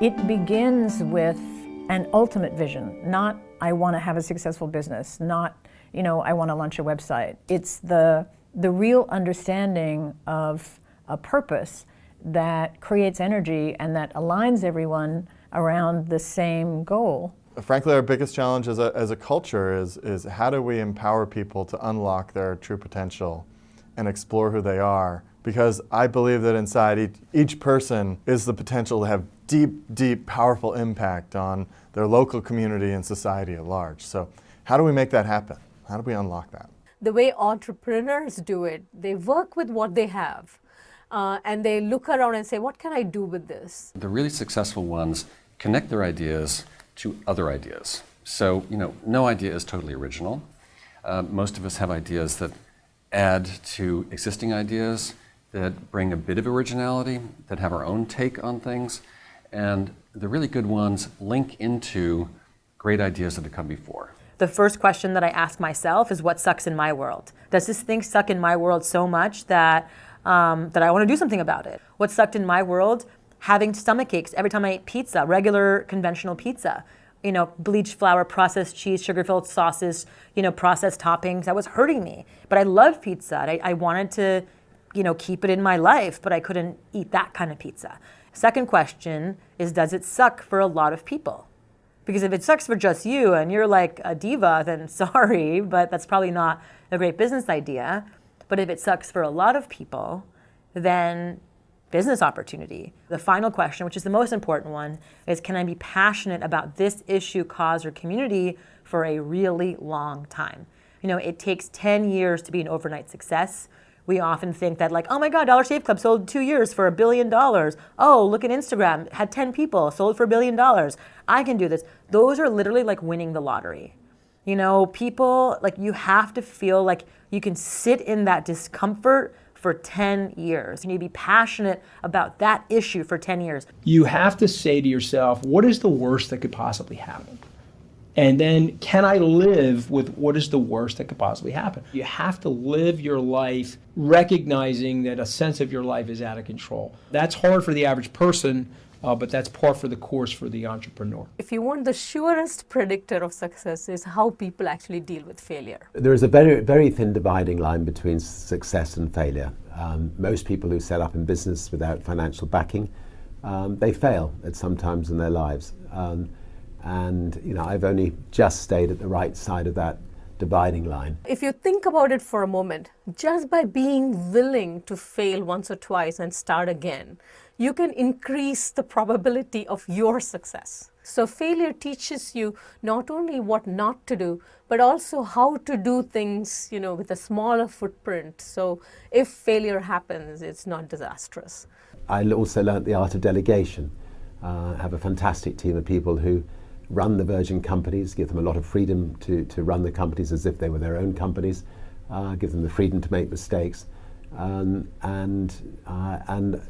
It begins with an ultimate vision, not I want to have a successful business, not I want to launch a website. It's the real understanding of a purpose that creates energy and that aligns everyone around the same goal. Frankly, our biggest challenge as a culture is how do we empower people to unlock their true potential and explore who they are? Because I believe that inside each person is the potential to have deep, deep, powerful impact on their local community and society at large. So how do we make that happen? How do we unlock that? The way entrepreneurs do it, they work with what they have and they look around and say, what can I do with this? The really successful ones connect their ideas to other ideas. So, no idea is totally original. Most of us have ideas that add to existing ideas, that bring a bit of originality, that have our own take on things. And the really good ones link into great ideas that have come before. The first question that I ask myself is, what sucks in my world? Does this thing suck in my world so much that I want to do something about it? What sucked in my world? Having stomach aches every time I ate pizza, regular conventional pizza. Bleached flour, processed cheese, sugar-filled sauces, processed toppings. That was hurting me. But I loved pizza. I wanted to, keep it in my life, but I couldn't eat that kind of pizza. Second question is, does it suck for a lot of people? Because if it sucks for just you and you're like a diva, then sorry, but that's probably not a great business idea. But if it sucks for a lot of people, then business opportunity. The final question, which is the most important one, is can I be passionate about this issue, cause, or community for a really long time? It takes 10 years to be an overnight success. We often think that oh my God, Dollar Shave Club sold in 2 years for $1 billion. Oh, look at Instagram, had 10 people, sold for $1 billion. I can do this. Those are literally like winning the lottery. People, you have to feel like you can sit in that discomfort for 10 years. You need to be passionate about that issue for 10 years. You have to say to yourself, what is the worst that could possibly happen? And then, can I live with what is the worst that could possibly happen? You have to live your life recognizing that a sense of your life is out of control. That's hard for the average person, but that's par for the course for the entrepreneur. If you want the surest predictor of success is how people actually deal with failure. There is a very, very thin dividing line between success and failure. Most people who set up in business without financial backing, they fail at some times in their lives. I've only just stayed at the right side of that dividing line. If you think about it for a moment, just by being willing to fail once or twice and start again, you can increase the probability of your success. So failure teaches you not only what not to do, but also how to do things, with a smaller footprint. So if failure happens, it's not disastrous. I also learned the art of delegation. I have a fantastic team of people who run the Virgin companies, give them a lot of freedom to run the companies as if they were their own companies, give them the freedom to make mistakes. The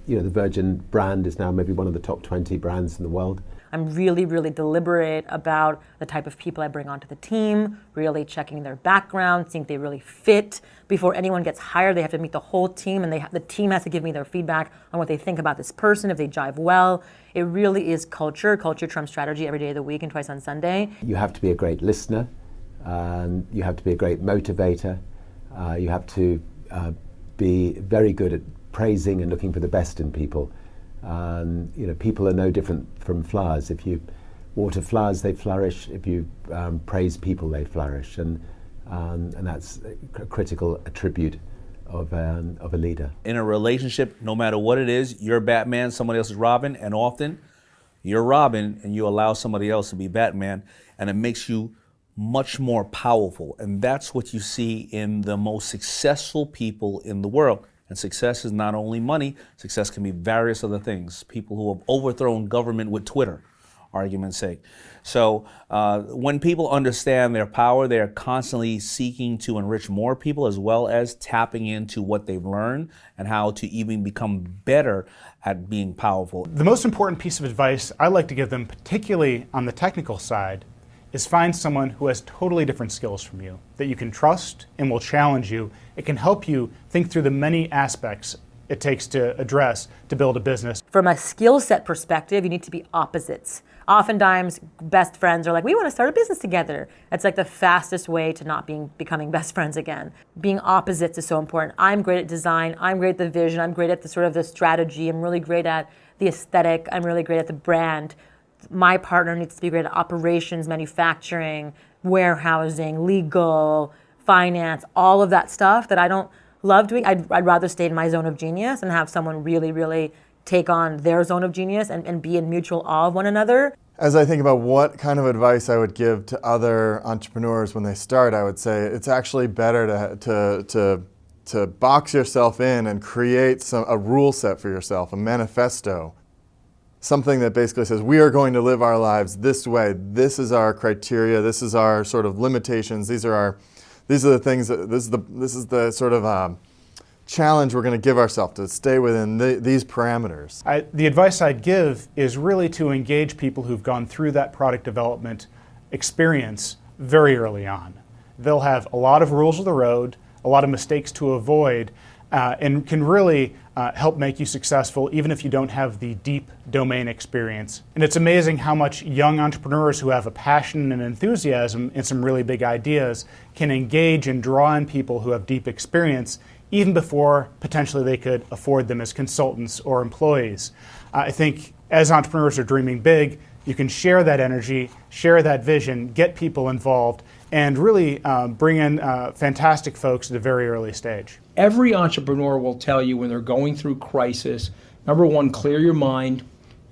Virgin brand is now maybe one of the top 20 brands in the world. I'm really, really deliberate about the type of people I bring onto the team, really checking their background, seeing if they really fit. Before anyone gets hired, they have to meet the whole team, and the team has to give me their feedback on what they think about this person, if they jive well. It really is culture. Culture trumps strategy every day of the week and twice on Sunday. You have to be a great listener. You have to be a great motivator. You have to be very good at praising and looking for the best in people. People are no different from flowers. If you water flowers, they flourish. If you praise people, they flourish. And that's a critical attribute of a leader. In a relationship, no matter what it is, you're Batman, somebody else is Robin, and often you're Robin and you allow somebody else to be Batman, and it makes you much more powerful. And that's what you see in the most successful people in the world. And success is not only money, success can be various other things. People who have overthrown government with Twitter, argument's sake. So when people understand their power, they're constantly seeking to enrich more people, as well as tapping into what they've learned and how to even become better at being powerful. The most important piece of advice I like to give them, particularly on the technical side, is find someone who has totally different skills from you, that you can trust and will challenge you. It can help you think through the many aspects it takes to address to build a business. From a skill set perspective, you need to be opposites. Oftentimes, best friends are like, we want to start a business together. It's like the fastest way to not becoming best friends again. Being opposites is so important. I'm great at design. I'm great at the vision. I'm great at the sort of the strategy. I'm really great at the aesthetic. I'm really great at the brand. My partner needs to be great at operations, manufacturing, warehousing, legal, finance, all of that stuff that I don't love doing. I'd rather stay in my zone of genius and have someone really, really take on their zone of genius and be in mutual awe of one another. As I think about what kind of advice I would give to other entrepreneurs when they start, I would say it's actually better to box yourself in and create a rule set for yourself, a manifesto. Something that basically says, we are going to live our lives this way. This is our criteria. This is our sort of limitations. These are the things. This is the sort of challenge we're going to give ourselves to stay within these parameters. The advice I'd give is really to engage people who've gone through that product development experience very early on. They'll have a lot of rules of the road, a lot of mistakes to avoid, and can really help make you successful even if you don't have the deep domain experience. And it's amazing how much young entrepreneurs who have a passion and enthusiasm and some really big ideas can engage and draw in people who have deep experience even before potentially they could afford them as consultants or employees. I think as entrepreneurs are dreaming big, you can share that energy, share that vision, get people involved, and really bring in fantastic folks at a very early stage. Every entrepreneur will tell you when they're going through crisis, number one, clear your mind,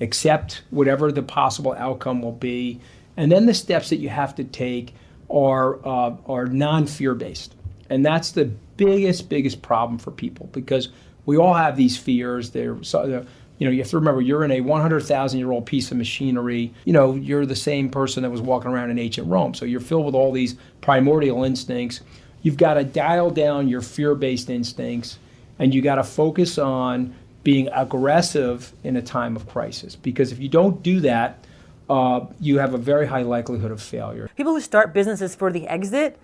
accept whatever the possible outcome will be, and then the steps that you have to take are non-fear-based. And that's the biggest problem for people, because we all have these fears. You have to remember, you're in a 100,000-year-old piece of machinery. You're the same person that was walking around in ancient Rome. So you're filled with all these primordial instincts. You've got to dial down your fear-based instincts, and you got to focus on being aggressive in a time of crisis. Because if you don't do that, you have a very high likelihood of failure. People who start businesses for the exit,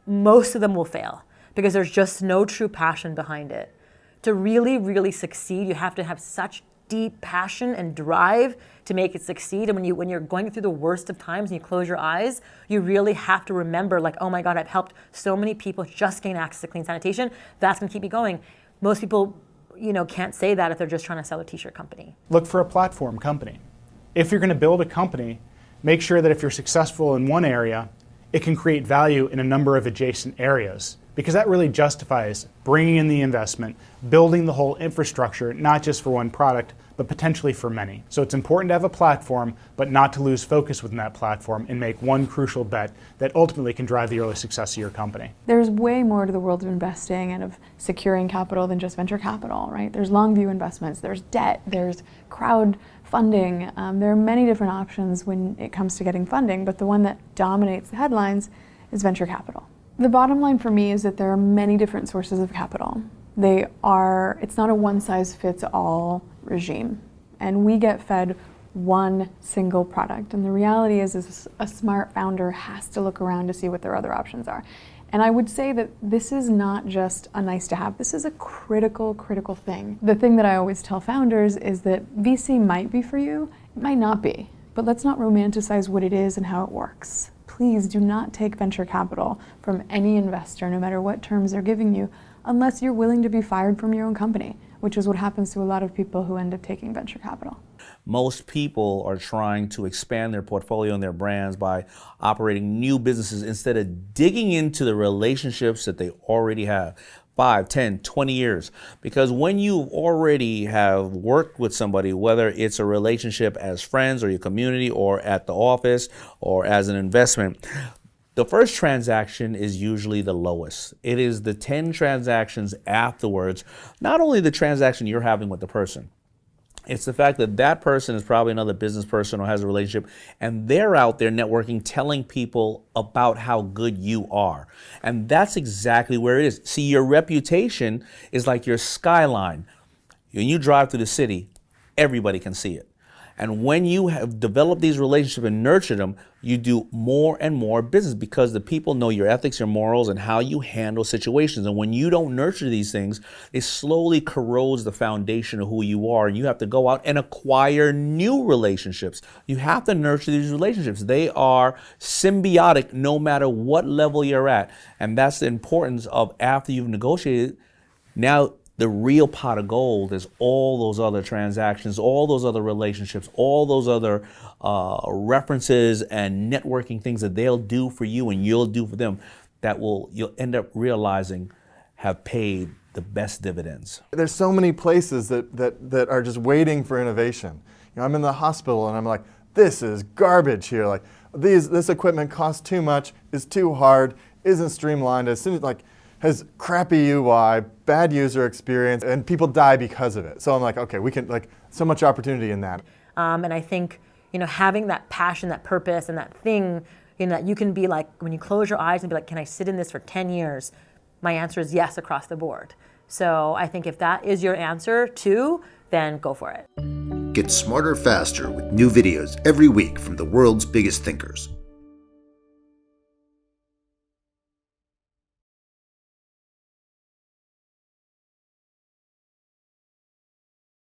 most of them will fail because there's just no true passion behind it. To really, really succeed, you have to have such deep passion and drive to make it succeed. And when you're going through the worst of times and you close your eyes, you really have to remember, like, oh my God, I've helped so many people just gain access to clean sanitation. That's going to keep me going. Most people, can't say that if they're just trying to sell a t-shirt company. Look for a platform company. If you're going to build a company, make sure that if you're successful in one area, it can create value in a number of adjacent areas, because that really justifies bringing in the investment, building the whole infrastructure, not just for one product, but potentially for many. So it's important to have a platform, but not to lose focus within that platform and make one crucial bet that ultimately can drive the early success of your company. There's way more to the world of investing and of securing capital than just venture capital, right? There's long view investments, there's debt, there's crowd funding. There are many different options when it comes to getting funding, but the one that dominates the headlines is venture capital. The bottom line for me is that there are many different sources of capital. It's not a one-size-fits-all regime. And we get fed one single product. And the reality is a smart founder has to look around to see what their other options are. And I would say that this is not just a nice to have, this is a critical thing. The thing that I always tell founders is that VC might be for you, it might not be. But let's not romanticize what it is and how it works. Please do not take venture capital from any investor, no matter what terms they're giving you, unless you're willing to be fired from your own company, which is what happens to a lot of people who end up taking venture capital. Most people are trying to expand their portfolio and their brands by operating new businesses instead of digging into the relationships that they already have. 5, 10, 20 years. Because when you already have worked with somebody, whether it's a relationship as friends or your community or at the office or as an investment, the first transaction is usually the lowest. It is the 10 transactions afterwards, not only the transaction you're having with the person, it's the fact that that person is probably another business person or has a relationship, and they're out there networking, telling people about how good you are. And that's exactly where it is. See, your reputation is like your skyline. When you drive through the city, everybody can see it. And when you have developed these relationships and nurtured them, you do more and more business because the people know your ethics, your morals, and how you handle situations. And when you don't nurture these things, it slowly corrodes the foundation of who you are. And you have to go out and acquire new relationships. You have to nurture these relationships. They are symbiotic no matter what level you're at. And that's the importance of, after you've negotiated, now the real pot of gold is all those other transactions, all those other relationships, all those other references and networking things that they'll do for you and you'll do for them that you'll end up realizing have paid the best dividends. There's so many places that are just waiting for innovation. You know, I'm in the hospital and I'm like, this is garbage here. Like, this equipment costs too much, is too hard, isn't streamlined, as soon as has crappy UI, bad user experience, and people die because of it. So I'm like, okay, we can, so much opportunity in that. And I think, having that passion, that purpose, and that thing, that you can be like, when you close your eyes and be like, can I sit in this for 10 years? My answer is yes across the board. So I think if that is your answer too, then go for it. Get smarter faster with new videos every week from the world's biggest thinkers.